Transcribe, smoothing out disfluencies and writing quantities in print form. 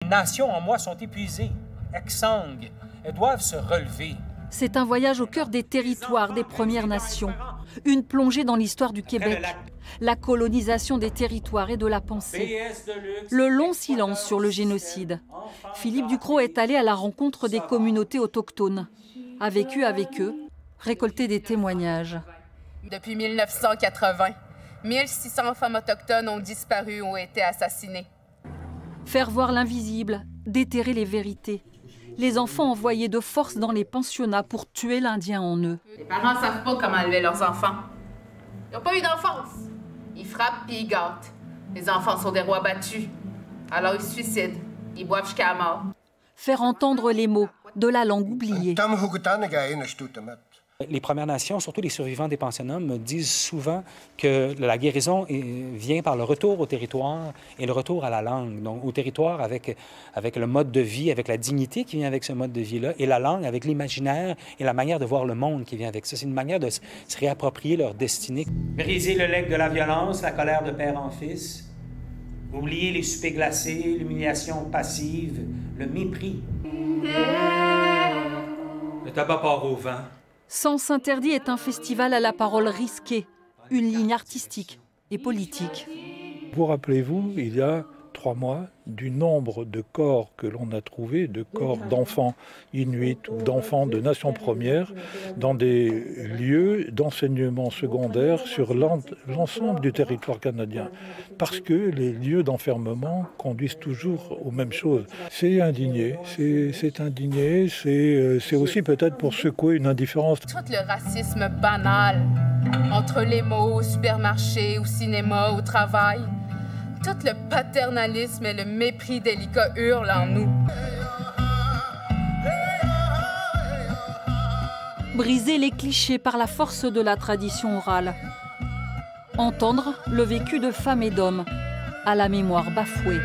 Les nations en moi sont épuisées, exsangues. Elles doivent se relever. C'est un voyage au cœur des territoires des Premières Nations. Une plongée dans l'histoire du Québec, la colonisation des territoires et de la pensée. Le long silence sur le génocide. Philippe Ducrot est allé à la rencontre des communautés autochtones. A vécu avec eux, récolté des témoignages. Depuis 1980, 1600 femmes autochtones ont disparu ou ont été assassinées. Faire voir l'invisible, déterrer les vérités. Les enfants envoyés de force dans les pensionnats pour tuer l'Indien en eux. Les parents ne savent pas comment élever leurs enfants. Ils n'ont pas eu d'enfance. Ils frappent puis ils gâtent. Les enfants sont des rois battus. Alors ils se suicident. Ils boivent jusqu'à la mort. Faire entendre les mots de la langue oubliée. Les Premières Nations, surtout les survivants des pensionnats, me disent souvent que la guérison vient par le retour au territoire et le retour à la langue. Donc, au territoire avec le mode de vie, avec la dignité qui vient avec ce mode de vie-là, et la langue avec l'imaginaire et la manière de voir le monde qui vient avec ça. C'est une manière de se réapproprier leur destinée. Briser le legs de la violence, la colère de père en fils. Oublier les soupers glacés, l'humiliation passive, le mépris. Le tabac part au vent. Sens interdit est un festival à la parole risquée, une ligne artistique et politique. Vous rappelez-vous, il y a 3 mois, du nombre de corps que l'on a trouvés, de corps d'enfants inuits ou d'enfants de nations premières, dans des lieux d'enseignement secondaire sur l'ensemble du territoire canadien. Parce que les lieux d'enfermement conduisent toujours aux mêmes choses. C'est indigné, c'est aussi peut-être pour secouer une indifférence. Tout le racisme banal, entre les mots, au supermarché, au cinéma, au travail. Tout le paternalisme et le mépris délicat hurlent en nous. Briser les clichés par la force de la tradition orale. Entendre le vécu de femmes et d'hommes à la mémoire bafouée.